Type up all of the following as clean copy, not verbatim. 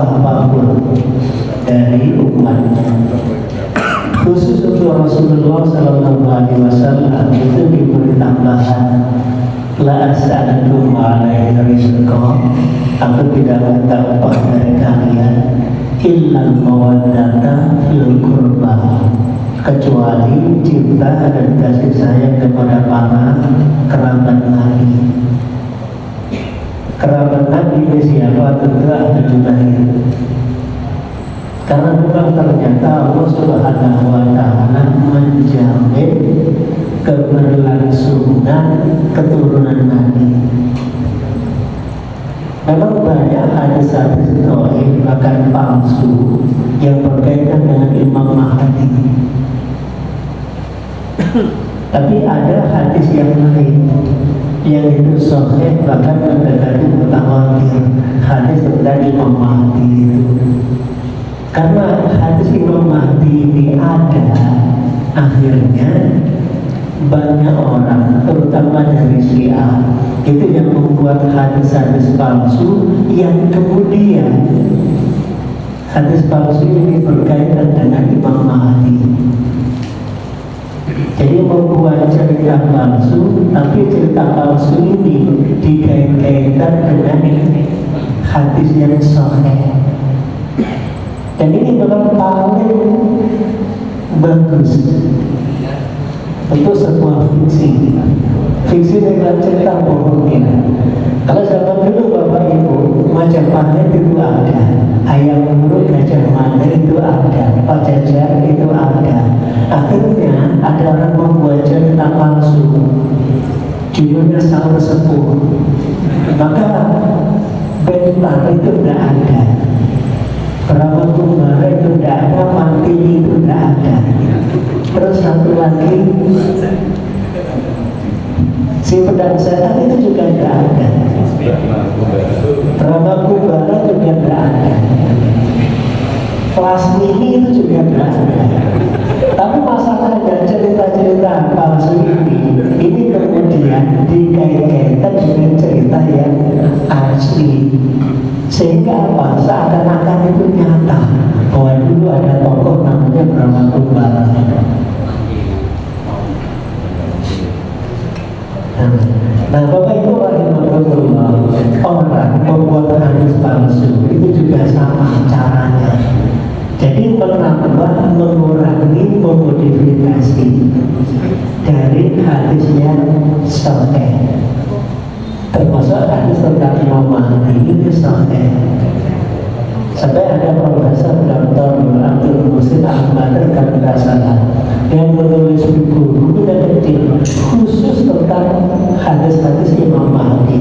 apapun dari umatnya. Khusus untuk Rasulullah Sallallahu Alaihi Wasallam itu diberi tambahan, la as'alukum alaihi rizqa, aku tidak minta upah dari kalian, illa mawaddata fil qurba, kecuali cinta dan kasih sayang kepada para kerabat Nabi. Kerabat Nabi ini siapa? Tentu Ahlul Bait. Karena memang ternyata Allah Subhanahu wa Ta'ala menjamin keberlangsungan keturunan Nabi. Memang banyak hadis-hadis sahih bahkan palsu yang berkaitan dengan Imam Mahdi. Tapi ada hadis yang lain yang itu sahih bahkan mendekati mutawatir, hadis tentang Imam Mahdi itu. Karena hadis Imam Mahdi ini ada, akhirnya banyak orang, terutama dari Syiah, itu yang membuat hadis-hadis palsu yang kemudian hadis palsu ini berkaitan dengan Imam Mahdi. Jadi membuat cerita palsu, tapi cerita palsu ini dikait-kaitkan dengan hadis yang sahih. Dan ini memang paling bagus untuk sebuah fiksi. Fiksi dengan cerita bohongnya. Kalau zaman dulu Bapak Ibu, Majapahit itu ada, ayam muruk Gajah Mada itu ada, Pajajar itu ada. Akhirnya ada orang membuat cerita palsu, judulnya Sahur Sepuh. Maka Bentar itu tidak ada, Keramat Kumbara itu tidak ada, Mantili itu tidak ada. Terus satu lagi, si pedang setan itu juga tidak ada. Keramat Kumbara juga tidak ada. Kelas mini itu juga tidak ada. Tapi masalahnya cerita-cerita palsu ini kemudian dikait-kaitkan dengan cerita yang asli. Sehingga apa? Seakan-akan itu nyata bahwa dulu ada tokoh namanya Brahma Kumbara. Nah, Bapak Ibu rahimahullah, orang membuat hadis palsu itu juga sama caranya. Jadi menambah, mengurangi, memodifikasi dari hadis yang sahih. Termasuk hadis tentang Imam Mahdi itu sahih. Sampai ada Profesor Dr. Abdul Muhsin Ahmad Al-Kasalah yang menulis buku yang kecil khusus tentang hadis-hadis Imam Mahdi.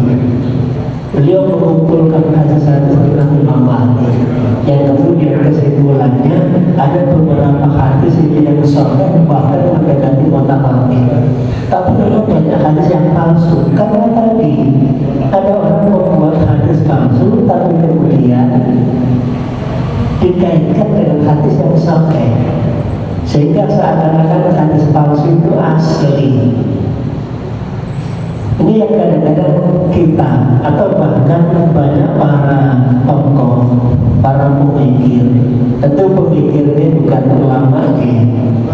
Beliau mengumpulkan hadis-hadis tentang Imam Mahdi yang kemudian kesimpulannya ada beberapa hadis yang sahih bahkan mendekati mutawatir. Tapi memang banyak hadis yang palsu. Karena tadi ada orang membuat hadis palsu tapi kemudian dikaitkan dengan hadis yang sahih, sehingga seakan-akan hadis palsu itu asli. Ini yang kadang-kadang kita atau bahkan banyak para tokoh, para pemikir, tentu pemikirnya bukan ulama ya,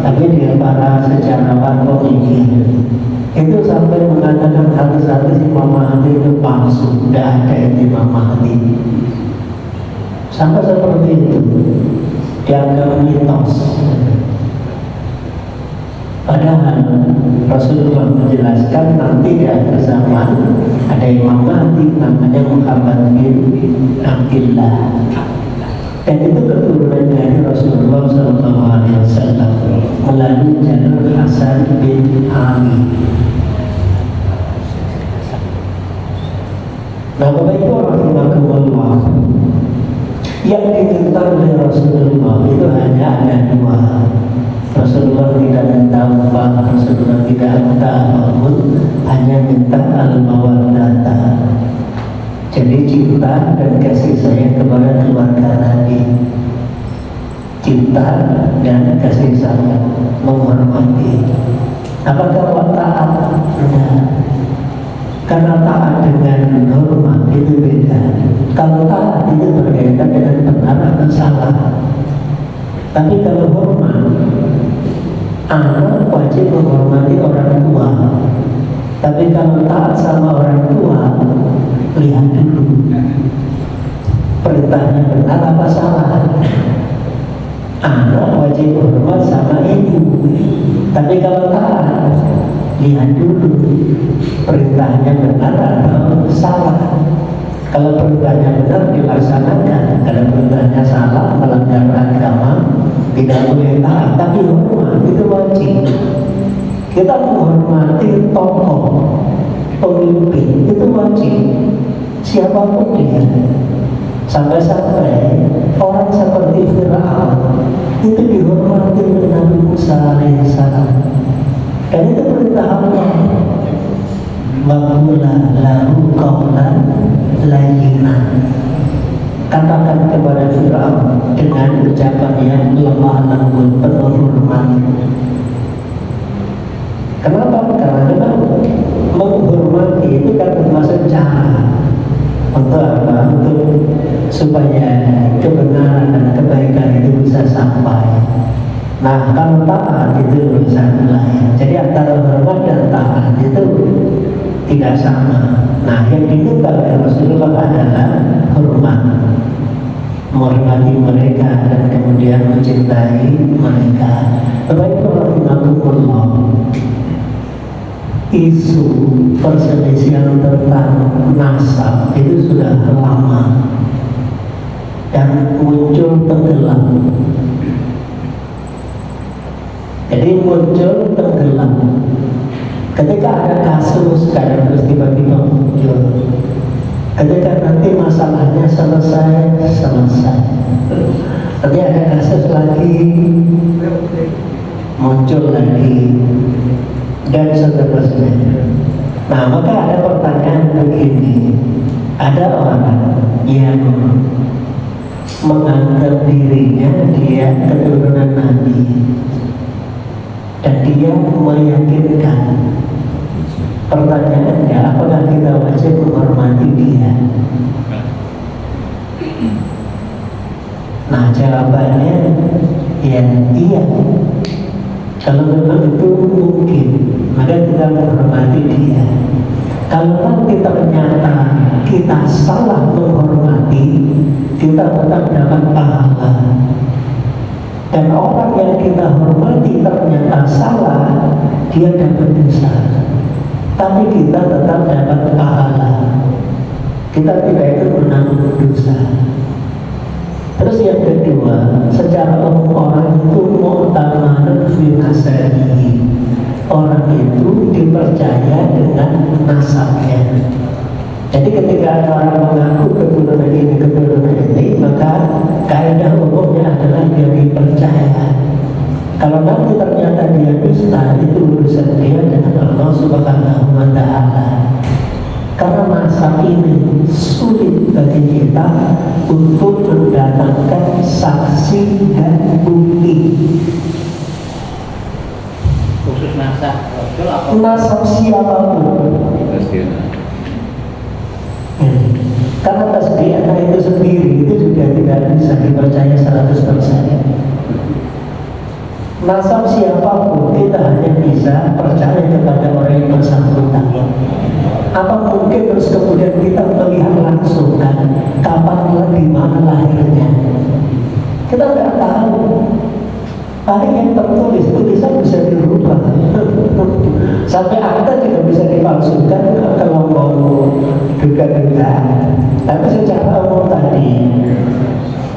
tapi dia para sejarawan pemikir, itu sampai mengatakan hadis-hadis Imam Mahdi itu palsu, tidak ada Imam Mahdi. Sampai seperti itu, dianggap mitos. Padahal Rasulullah menjelaskan nanti di akhir zaman ada Imam Mahdi namanya Muhammad bin Abdullah, dan itu keturunan dari Rasulullah SAW melalui jalur Hasan bin Ali. Nah, Bapak Ibu rahimahullah, yang diminta oleh Rasulullah itu hanya ada dua. Rasulullah tidak minta upah, Rasulullah tidak minta apapun, hanya minta al-mawaddata. Jadi cinta dan kasih sayang kepada keluarga Nabi, cinta dan kasih sayang, menghormati. Apakah wa ta'at? Tidak. Karena taat dengan hormat itu beda. Kalau taat itu berkaitan dengan benar atau salah. Tapi kalau hormat, anak wajib menghormati orang tua. Tapi kalau taat sama orang tua, lihat dulu perintahnya benar apa salah. Anak wajib hormat sama ibu. Tapi kalau taat, lihat dulu perintahnya benar atau salah. Kalau perintahnya benar dilaksanakan, kalau perintahnya salah melanggar agama tidak boleh taat. Tapi hormat itu wajib. Kita menghormati tokoh pemimpin itu wajib, siapapun dia. Sampai-sampai orang seperti Fir'aun itu dihormati oleh Nabi Musa alaihissalam. Dan itu perintah Allah. Waqula lahu qawlan layyinan. Katakan kepada Fir'aun dengan ucapan yang lemah lembut, penuh hormat. Kenapa? Karena memang menghormati itu kan termasuk cara untuk apa? Untuk supaya kebenaran dan kebaikan itu bisa sampai. Nah, kalau taat itu urusan lain. Jadi antara hormat dan taat itu tidak sama. Nah, yang diminta oleh Rasulullah adalah hormat, menghormati mereka dan kemudian mencintai mereka. Bapak-bapak rahimahumullah, isu perselisihan tentang nasab itu sudah lama dan muncul tenggelam. Jadi muncul tenggelam. Ketika ada kasus kadang terus tiba-tiba muncul. Ketika nanti masalahnya selesai. Nanti ada kasus lagi, muncul lagi, dan seterusnya. Nah, maka ada pertanyaan begini. Ada orang yang menganggap dirinya dia keturunan Nabi, dan dia meyakinkan. Pertanyaannya, apakah kita wajib menghormati dia? Nah, jawabannya ya iya. Kalau memang itu mungkin, maka kita menghormati dia. Kalau nanti ternyata kita salah menghormati, kita tetap dapat pahala. Dan orang yang kita hormati ternyata salah, dia dapat dosa. Tapi kita tetap dapat pahala. Kita tidak itu menanggung dosa. Terus yang kedua, secara umum orang itu mu'tamanun fi nasabihi. Orang itu dipercaya dengan nasabnya. Jadi ketika ada orang mengaku keturunan ini, maka kaidah umumnya adalah dia dipercaya. Kalau nanti ternyata dia dusta, itu urusan dia dengan Allah Subhanahu wa Ta'ala. Karena nasab ini sulit bagi kita untuk mendatangkan saksi dan bukti. Khusus nasab, nasab siapapun. Karena tasbih itu sendiri itu juga tidak bisa dipercaya 100%. Nasab siapapun kita hanya bisa percaya kepada orang yang bersangkutan. Apa mungkin terus kemudian kita melihat langsung kan kapan di mana lahirnya? Kita tidak tahu. Paling yang tertulis tulisan bisa dirubah. Sampai akta juga bisa dipalsukan kalau mau duga-duga. Tapi secara umum tadi,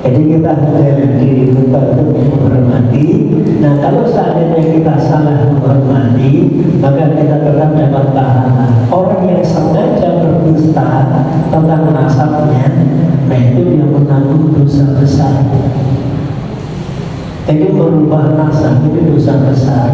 jadi kita diminta untuk menghormati. Nah, kalau seandainya kita salah menghormati, maka kita tetap dapat pahala. Orang yang sengaja berdusta tentang nasabnya, nah itu yang menanggung dosa besar. Jadi merubah nasab itu dosa besar.